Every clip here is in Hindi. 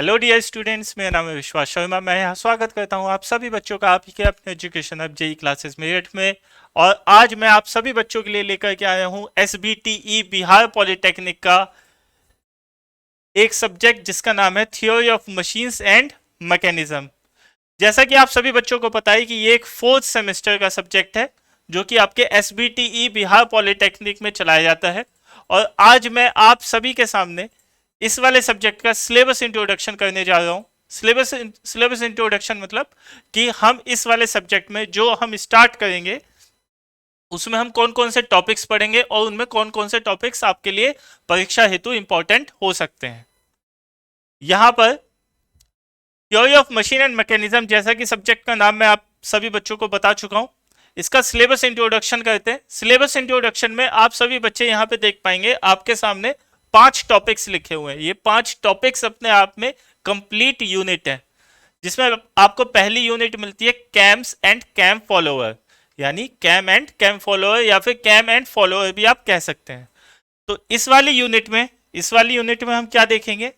हेलो डियर स्टूडेंट्स, मेरा नाम है विश्वास शर्मा। मैं यहाँ स्वागत करता हूँ आप सभी बच्चों का आप ही के अपने एजुकेशन अब जेई क्लासेस मेरठ में। और आज मैं आप सभी बच्चों के लिए लेकर के आया हूँ एसबीटीई बिहार पॉलिटेक्निक का एक सब्जेक्ट जिसका नाम है theory of machines and mechanism. जैसा कि आप सभी बच्चों को पता है कि ये एक फोर्थ सेमेस्टर का सब्जेक्ट है जो कि आपके एसबीटीई बिहार पॉलिटेक्निक में चलाया जाता है। और आज मैं आप सभी के सामने इस वाले सब्जेक्ट का सिलेबस इंट्रोडक्शन करने जा रहा हूँ। सिलेबस इंट्रोडक्शन मतलब कि हम इस वाले सब्जेक्ट में जो हम स्टार्ट करेंगे उसमें हम कौन कौन से टॉपिक्स पढ़ेंगे और उनमें कौन कौन से टॉपिक्स आपके लिए परीक्षा हेतु इंपॉर्टेंट हो सकते हैं। यहाँ पर theory of machine and mechanism जैसा कि सब्जेक्ट का नाम मैं आप सभी बच्चों को बता चुका हूं। इसका सिलेबस इंट्रोडक्शन करते हैं। सिलेबस इंट्रोडक्शन में आप सभी बच्चे यहाँ पे देख पाएंगे आपके सामने 5 टॉपिक्स लिखे हुए हैं। ये 5 टॉपिक्स अपने आप में कंप्लीट यूनिट है, जिसमें आपको पहली यूनिट मिलती है कैम्स एंड कैम फॉलोअर, यानी कैम एंड कैम फॉलोअर या फिर कैम एंड फॉलोअर भी आप कह सकते हैं। तो इस वाली यूनिट में हम क्या देखेंगे?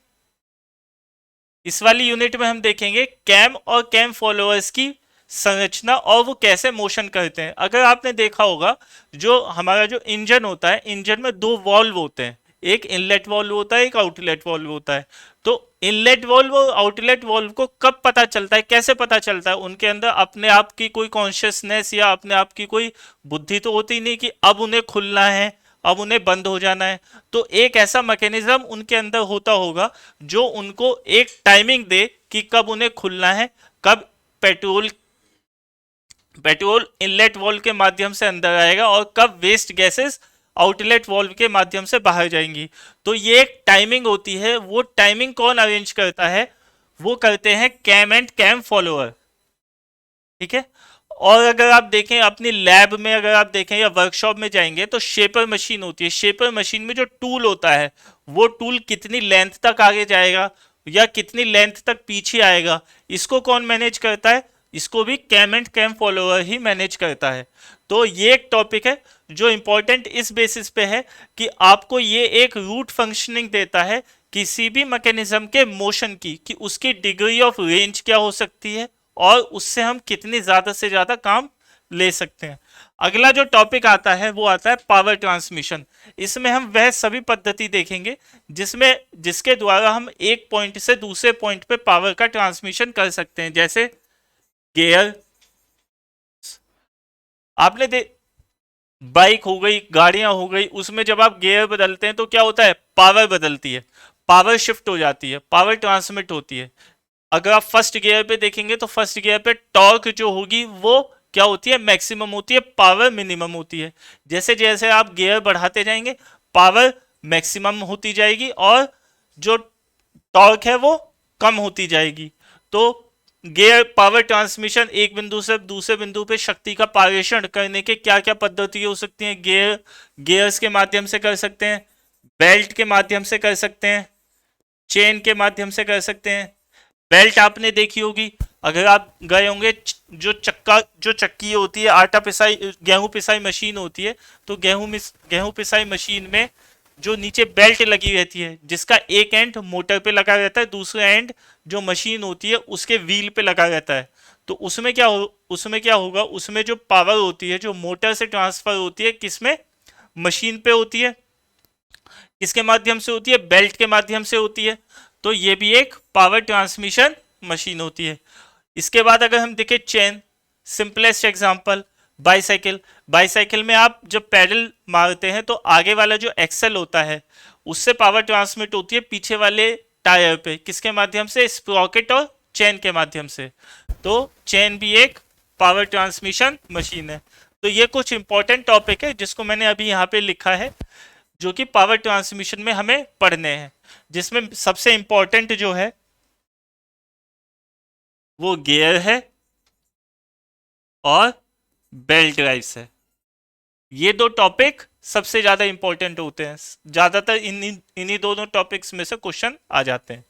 इस वाली यूनिट में हम देखेंगे कैम और कैम फॉलोअर्स की संरचना और वो कैसे मोशन करते हैं। अगर आपने देखा होगा, जो हमारा जो इंजन होता है, इंजन में 2 वॉल्व होते हैं, एक इनलेट वॉल्व होता है, एक आउटलेट वॉल्व होता है। तो इनलेट वॉल्व और आउटलेट वॉल्व को कब पता चलता है, कैसे पता चलता है? उनके अंदर अपने आप की कोई कॉन्शियसनेस या अपने आप की कोई बुद्धि तो होती नहीं कि अब उन्हें खुलना है, अब उन्हें बंद हो जाना है। तो एक ऐसा मैकेनिज्म उनके अंदर होता होगा जो उनको एक टाइमिंग दे कि कब उन्हें खुलना है, कब पेट्रोल पेट्रोल इनलेट वॉल्व के माध्यम से अंदर आएगा और कब वेस्ट गैसेस आउटलेट वॉल्व के माध्यम से बाहर जाएंगी। तो ये एक टाइमिंग होती है। वो टाइमिंग कौन अरेंज करता है? वो करते हैं कैम एंड कैम फॉलोअर। ठीक है। और अगर आप देखें अपनी लैब में, अगर आप देखें या वर्कशॉप में जाएंगे तो शेपर मशीन होती है। शेपर मशीन में जो टूल होता है वो टूल कितनी लेंथ तक आगे जाएगा या कितनी लेंथ तक पीछे आएगा, इसको कौन मैनेज करता है? इसको भी कैम एंड कैम फॉलोअर ही मैनेज करता है। तो ये एक टॉपिक है जो इंपॉर्टेंट इस बेसिस पे है कि आपको ये एक रूट फंक्शनिंग देता है किसी भी मैकेनिज्म के मोशन की, कि उसकी डिग्री ऑफ रेंज क्या हो सकती है और उससे हम कितनी ज्यादा से ज्यादा काम ले सकते हैं। अगला जो टॉपिक आता है वो आता है पावर ट्रांसमिशन। इसमें हम वह सभी पद्धति देखेंगे जिसके द्वारा हम एक पॉइंट से दूसरे पॉइंट पे पावर का ट्रांसमिशन कर सकते हैं। जैसे गियर, आपने दे बाइक हो गई, गाड़ियां हो गई, उसमें जब आप गियर बदलते हैं तो क्या होता है? पावर बदलती है, पावर शिफ्ट हो जाती है, पावर ट्रांसमिट होती है। अगर आप फर्स्ट गियर पे देखेंगे तो फर्स्ट गियर पे टॉर्क जो होगी वो क्या होती है? मैक्सिमम होती है, पावर मिनिमम होती है। जैसे जैसे आप गियर बढ़ाते जाएंगे पावर मैक्सिमम होती जाएगी और जो टॉर्क है वो कम होती जाएगी। तो गियर पावर ट्रांसमिशन, एक बिंदु से दूसरे बिंदु पे शक्ति का पारेषण करने के क्या क्या पद्धति हो सकती हैं? गियर्स के माध्यम से कर सकते हैं, बेल्ट के माध्यम से कर सकते हैं, चेन के माध्यम से कर सकते हैं। बेल्ट आपने देखी होगी, अगर आप गए होंगे, जो चक्की होती है, आटा पिसाई गेहूं पिसाई मशीन होती है, तो गेहूं पिसाई मशीन में जो नीचे बेल्ट लगी रहती है जिसका एक एंड मोटर पे लगा रहता है, दूसरा एंड जो मशीन होती है उसके व्हील पे लगा रहता है। तो उसमें क्या होगा? उसमें जो पावर होती है जो मोटर से ट्रांसफर होती है किसमें? मशीन पे होती है। किसके माध्यम से होती है? बेल्ट के माध्यम से होती है। तो ये भी एक पावर ट्रांसमिशन मशीन होती है। इसके बाद अगर हम देखें chain, simplest example bicycle. Bicycle में आप जब पैडल मारते हैं तो आगे वाला जो एक्सल होता है उससे पावर ट्रांसमिट होती है पीछे वाले टायर पे। किसके माध्यम से? स्प्रॉकेट और चेन के माध्यम से। तो चेन भी एक पावर ट्रांसमिशन मशीन है। तो ये कुछ इंपॉर्टेंट टॉपिक है जिसको मैंने अभी यहाँ पे लिखा है जो कि पावर ट्रांसमिशन में हमें पढ़ने हैं, जिसमें सबसे इंपॉर्टेंट जो है वो गियर है और बेल्ट ड्राइव्स है। ये 2 टॉपिक सबसे ज्यादा इंपॉर्टेंट होते हैं। ज्यादातर इन्हीं दोनों टॉपिक्स में से क्वेश्चन आ जाते हैं।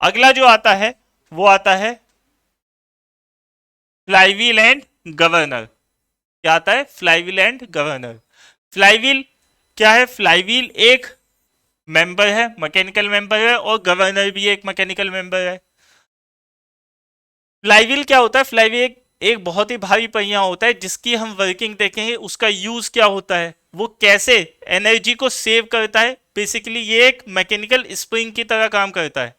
अगला जो आता है वो आता है फ्लाईव्हील एंड गवर्नर। क्या आता है? Flywheel and governor. फ्लाईव्हील क्या है? फ्लाईव्हील एक मेंबर है, मैकेनिकल मेंबर है, और गवर्नर भी एक मैकेनिकल मेंबर है। फ्लाईव्हील क्या होता है? फ्लाईव्हील एक बहुत ही भारी पहिया होता है जिसकी हम वर्किंग देखेंगे, उसका यूज क्या होता है, वो कैसे एनर्जी को सेव करता है। बेसिकली ये एक मैकेनिकल स्प्रिंग की तरह काम करता है।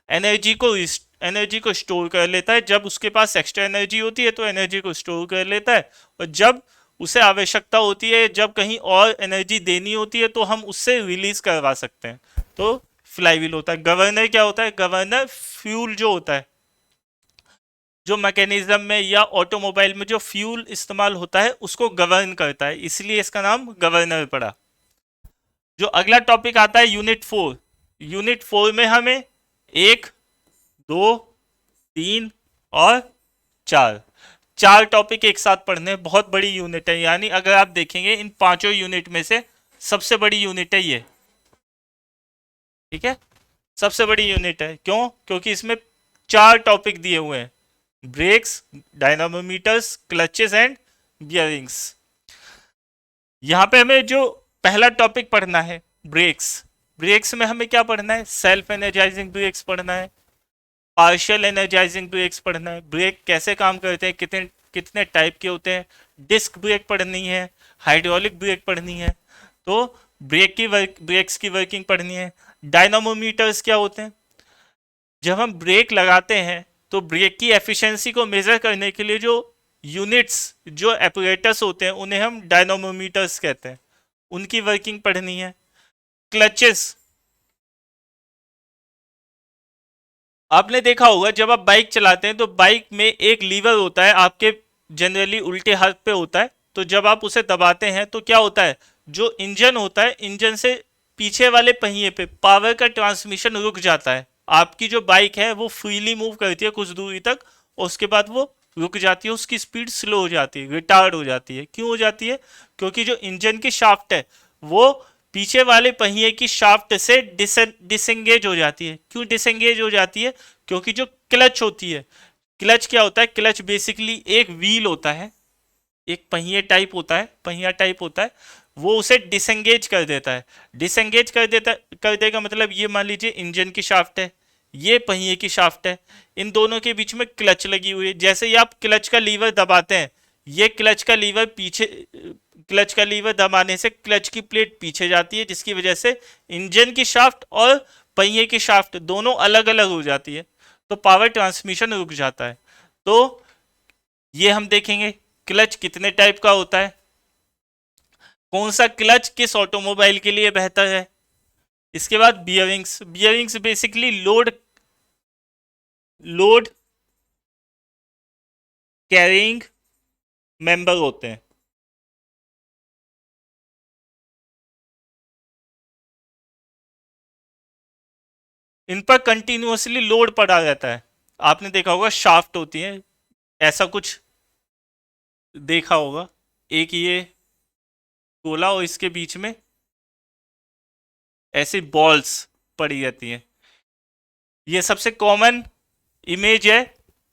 एनर्जी को स्टोर कर लेता है, जब उसके पास एक्स्ट्रा एनर्जी होती है तो एनर्जी को स्टोर कर लेता है, और जब उसे आवश्यकता होती है, जब कहीं और एनर्जी देनी होती है तो हम उससे रिलीज करवा सकते हैं। तो फ्लाईव्हील होता है। गवर्नर क्या होता है? गवर्नर फ्यूल जो होता है, जो मैकेनिज्म में या ऑटोमोबाइल में जो फ्यूल इस्तेमाल होता है उसको गवर्न करता है, इसलिए इसका नाम गवर्नर पड़ा। जो अगला टॉपिक आता है यूनिट 4। यूनिट 4 में हमें 1, 2, 3 और 4 चार टॉपिक एक साथ पढ़ने हैं। बहुत बड़ी यूनिट है, यानी अगर आप देखेंगे इन पांचों यूनिट में से सबसे बड़ी यूनिट है ये। ठीक है, सबसे बड़ी यूनिट है। क्यों? क्योंकि इसमें चार टॉपिक दिए हुए हैं: ब्रेक्स, डायनामोमीटर्स, क्लचेस एंड बियरिंग्स। यहाँ पे हमें जो पहला टॉपिक पढ़ना है ब्रेक्स। ब्रेक्स में हमें क्या पढ़ना है? सेल्फ एनर्जाइजिंग ब्रेक्स पढ़ना है, पार्शियल एनर्जाइजिंग ब्रेक्स पढ़ना है, ब्रेक कैसे काम करते हैं, कितने कितने टाइप के होते हैं, डिस्क ब्रेक पढ़नी है, हाइड्रोलिक ब्रेक पढ़नी है, तो ब्रेक्स की वर्किंग पढ़नी है। डायनामोमीटर्स क्या होते हैं? जब हम ब्रेक लगाते हैं तो ब्रेक की एफिशिएंसी को मेजर करने के लिए जो यूनिट्स, जो एपरेटस होते हैं, उन्हें हम डायनामोमीटर्स कहते हैं, उनकी वर्किंग पढ़नी है। क्लचेस, आपने देखा होगा जब आप बाइक चलाते हैं तो बाइक में एक लीवर होता है, आपके जनरली उल्टे हाथ पे होता है, तो जब आप उसे दबाते हैं तो क्या होता है, जो इंजन होता है, इंजन से पीछे वाले पहिए पे पावर का ट्रांसमिशन रुक जाता है। आपकी जो बाइक है वो फ्रीली मूव करती है कुछ दूरी तक, और उसके बाद वो रुक जाती है, उसकी स्पीड स्लो हो जाती है, रिटार्ड हो जाती है। क्यों हो जाती है? क्योंकि जो इंजन की शाफ्ट है वो पीछे वाले पहिए की शाफ्ट से डिसंगेज हो जाती है। क्यों डिसंगेज हो जाती है? क्योंकि जो क्लच होती है, क्लच क्या होता है? क्लच बेसिकली एक व्हील होता है, एक पहिया टाइप होता है, वो उसे डिसंगेज कर देता है। डिसंगेज कर देगा मतलब ये मान लीजिए इंजन की शाफ्ट है, ये पहिए की शाफ्ट है, इन दोनों के बीच में क्लच लगी हुई है। जैसे ही आप क्लच का लीवर दबाते हैं, ये क्लच का लीवर दबाने से क्लच की प्लेट पीछे जाती है, जिसकी वजह से इंजन की शाफ्ट और पहिए की शाफ्ट दोनों अलग अलग हो जाती है, तो पावर ट्रांसमिशन रुक जाता है। तो ये हम देखेंगे क्लच कितने टाइप का होता है, कौन सा क्लच किस ऑटोमोबाइल के लिए बेहतर है। इसके बाद bearings. Bearings basically load carrying member होते हैं। इन पर कंटिन्यूअसली लोड पड़ा रहता है। आपने देखा होगा शाफ्ट होती है, ऐसा कुछ देखा होगा, एक ये गोला और इसके बीच में ऐसी बॉल्स पड़ी रहती हैं। ये सबसे कॉमन इमेज है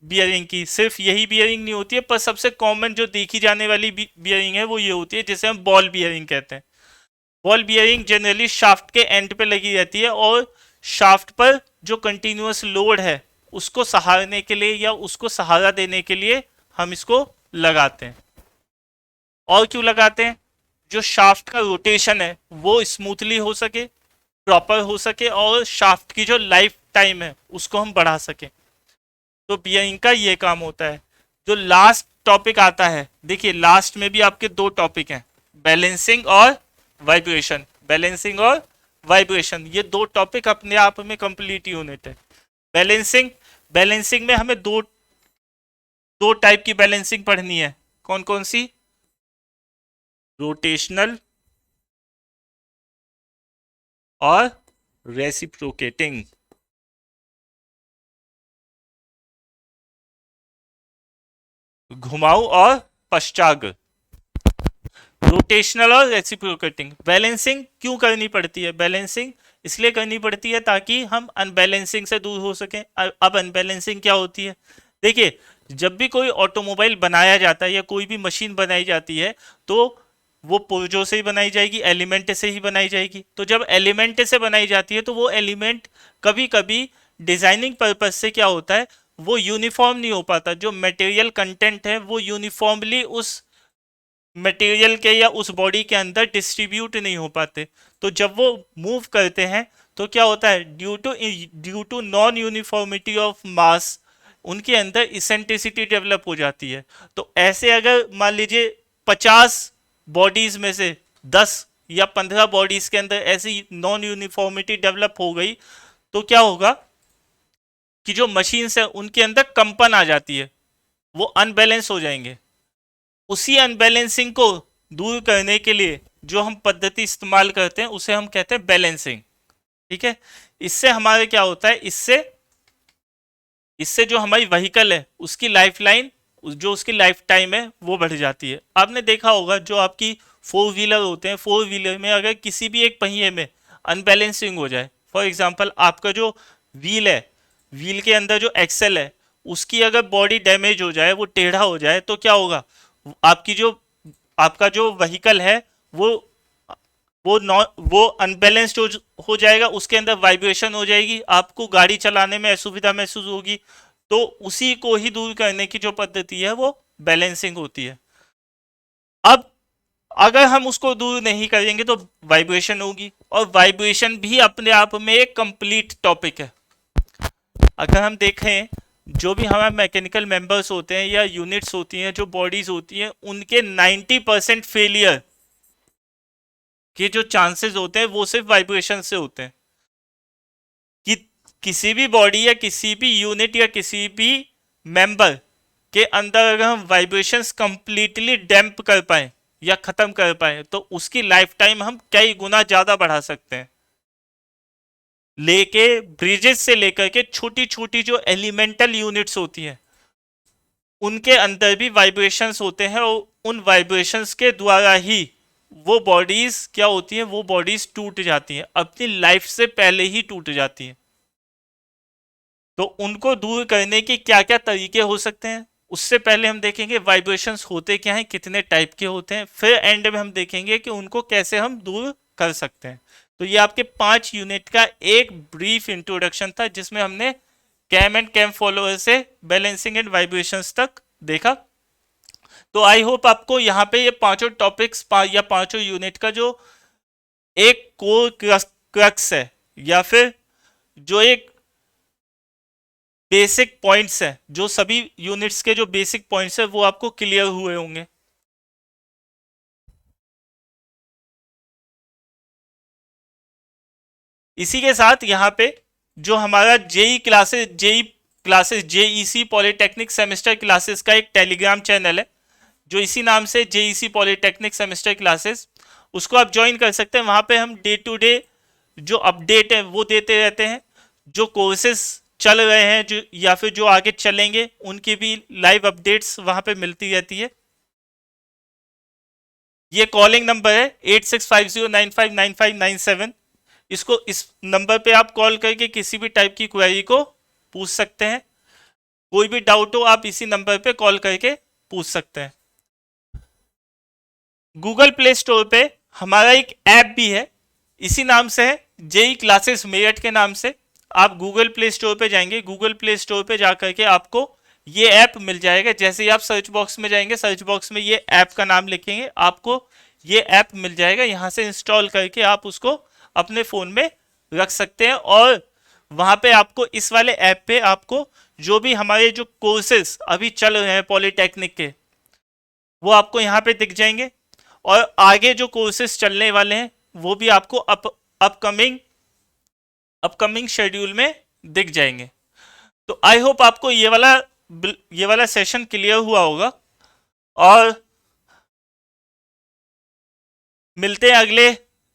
बियरिंग की। सिर्फ यही बियरिंग नहीं होती है, पर सबसे कॉमन जो देखी जाने वाली बियरिंग है वो ये होती है, जिसे हम बॉल बियरिंग कहते हैं। बॉल बियरिंग जनरली शाफ्ट के एंड पे लगी रहती है, और शाफ्ट पर जो कंटिन्यूअस लोड है उसको सहारने के लिए या उसको सहारा देने के लिए हम इसको लगाते हैं। और क्यों लगाते हैं? जो शाफ्ट का रोटेशन है वो स्मूथली हो सके, प्रॉपर हो सके, और शाफ्ट की जो लाइफ टाइम है उसको हम बढ़ा सकें। तो बियरिंग का ये काम होता है। जो लास्ट टॉपिक आता है, देखिए लास्ट में भी आपके दो टॉपिक हैं, बैलेंसिंग और वाइब्रेशन। बैलेंसिंग और वाइब्रेशन, ये दो टॉपिक अपने आप में कंप्लीट यूनिट है। बैलेंसिंग, बैलेंसिंग में हमें दो दो टाइप की बैलेंसिंग पढ़नी है। कौन कौन सी? रोटेशनल और रेसिप्रोकेटिंग। घुमाऊ और पश्चाग। रोटेशनल और रेसिप्रोकेटिंग। बैलेंसिंग क्यों करनी पड़ती है? बैलेंसिंग इसलिए करनी पड़ती है ताकि हम अनबैलेंसिंग से दूर हो सकें। अब अनबैलेंसिंग क्या होती है? देखिए, जब भी कोई ऑटोमोबाइल बनाया जाता है या कोई भी मशीन बनाई जाती है, तो वो पुर्जों से ही बनाई जाएगी, एलिमेंट से ही बनाई जाएगी। तो जब एलिमेंट से बनाई जाती है तो वो एलिमेंट कभी कभी डिजाइनिंग पर्पज से क्या होता है, वो यूनिफॉर्म नहीं हो पाता, जो मटेरियल कंटेंट है वो यूनिफॉर्मली उस मटेरियल के या उस बॉडी के अंदर डिस्ट्रीब्यूट नहीं हो पाते। तो जब वो मूव करते हैं तो क्या होता है, due to non uniformity of mass उनके अंदर इसेंट्रिसिटी डेवलप हो जाती है। तो ऐसे अगर मान लीजिए 50 बॉडीज में से 10 या 15 बॉडीज के अंदर ऐसी नॉन यूनिफॉर्मिटी डेवलप हो गई तो क्या होगा कि जो मशीन्स है उनके अंदर कंपन आ जाती है, वो अनबैलेंस हो जाएंगे। उसी अनबैलेंसिंग को दूर करने के लिए जो हम पद्धति इस्तेमाल करते हैं उसे हम कहते हैं बैलेंसिंग। ठीक है, इससे हमारे क्या होता है, इससे जो हमारी व्हीकल है उसकी लाइफ लाइन, जो उसकी लाइफ टाइम है वो बढ़ जाती है। आपने देखा होगा जो आपकी 4 व्हीलर होते हैं, 4 व्हीलर में अगर किसी भी एक पहिए में अनबैलेंसिंग हो जाए, फॉर एग्जांपल आपका जो व्हील है, व्हील के अंदर जो एक्सेल है उसकी अगर बॉडी डैमेज हो जाए, वो टेढ़ा हो जाए, तो क्या होगा, आपका जो व्हीकल है वो अनबैलेंस्ड हो जाएगा, उसके अंदर वाइब्रेशन हो जाएगी, आपको गाड़ी चलाने में असुविधा महसूस होगी। तो उसी को ही दूर करने की जो पद्धति है वो बैलेंसिंग होती है। अब अगर हम उसको दूर नहीं करेंगे तो वाइब्रेशन होगी, और वाइब्रेशन भी अपने आप में एक कंप्लीट टॉपिक है। अगर हम देखें जो भी हमारे मैकेनिकल मेंबर्स होते हैं या यूनिट्स होती हैं, जो बॉडीज होती हैं, उनके 90% फेलियर के जो चांसेस होते हैं वो सिर्फ वाइब्रेशन से होते हैं। कि किसी भी बॉडी या किसी भी यूनिट या किसी भी मेंबर के अंदर अगर हम वाइब्रेशंस कंप्लीटली डैम्प कर पाए या खत्म कर पाए तो उसकी लाइफ टाइम हम कई गुना ज्यादा बढ़ा सकते हैं। लेके ब्रिजेस से लेकर के छोटी छोटी जो एलिमेंटल यूनिट्स होती हैं उनके अंदर भी वाइब्रेशंस होते हैं, और उन वाइब्रेशंस के द्वारा ही वो बॉडीज क्या होती हैं, वो बॉडीज टूट जाती हैं, अपनी लाइफ से पहले ही टूट जाती हैं। तो उनको दूर करने के क्या क्या तरीके हो सकते हैं, उससे पहले हम देखेंगे वाइब्रेशंस होते क्या हैं, कितने टाइप के होते हैं, फिर एंड में हम देखेंगे कि उनको कैसे हम दूर कर सकते हैं। तो ये आपके 5 यूनिट का एक ब्रीफ इंट्रोडक्शन था जिसमें हमने कैम एंड कैम फॉलोअर से बैलेंसिंग एंड वाइब्रेशंस तक देखा। तो आई होप आपको यहाँ पे ये पांचों टॉपिक्स या पांचों यूनिट का जो एक कोर क्रक्स है या फिर जो एक बेसिक पॉइंट्स है, जो सभी यूनिट्स के जो बेसिक पॉइंट्स है वो आपको क्लियर हुए होंगे। इसी के साथ यहाँ पे जो हमारा जेईसी पॉलिटेक्निक सेमेस्टर क्लासेस का एक टेलीग्राम चैनल है जो इसी नाम से जेईसी पॉलिटेक्निक सेमेस्टर क्लासेस, उसको आप ज्वाइन कर सकते हैं। वहाँ पे हम डे टू डे जो अपडेट है वो देते रहते हैं, जो कोर्सेज चल रहे हैं जो या फिर जो आगे चलेंगे उनकी भी लाइव अपडेट्स वहाँ पे मिलती रहती है। ये कॉलिंग नंबर है 8650959597। इसको इस नंबर पे आप कॉल करके किसी भी टाइप की क्वेरी को पूछ सकते हैं। कोई भी डाउट हो आप इसी नंबर पे कॉल करके पूछ सकते हैं। गूगल प्ले स्टोर पे हमारा एक ऐप भी है, इसी नाम से है, जेई क्लासेस मेरठ के नाम से। आप गूगल प्ले स्टोर पे जाएंगे, गूगल प्ले स्टोर पे जा करके आपको ये ऐप मिल जाएगा। जैसे ही आप सर्च बॉक्स में जाएंगे, सर्च बॉक्स में ये ऐप का नाम लिखेंगे, आपको ये ऐप मिल जाएगा। यहाँ से इंस्टॉल करके आप उसको अपने फ़ोन में रख सकते हैं, और वहाँ पे आपको इस वाले ऐप पे आपको जो भी हमारे जो कोर्सेज अभी चल रहे हैं पॉलिटेक्निक के, वो आपको यहाँ पे दिख जाएंगे, और आगे जो कोर्सेज चलने वाले हैं वो भी आपको अपकमिंग शेड्यूल में दिख जाएंगे। तो आई होप आपको ये वाला सेशन क्लियर हुआ होगा, और मिलते हैं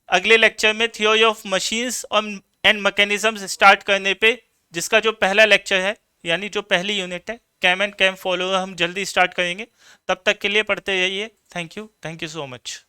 अगले लेक्चर में theory of machines and mechanisms start करने पे, जिसका जो पहला लेक्चर है यानी जो पहली यूनिट है कैम एंड कैम फॉलोअर हम जल्दी स्टार्ट करेंगे। तब तक के लिए पढ़ते रहिए। Thank you so much.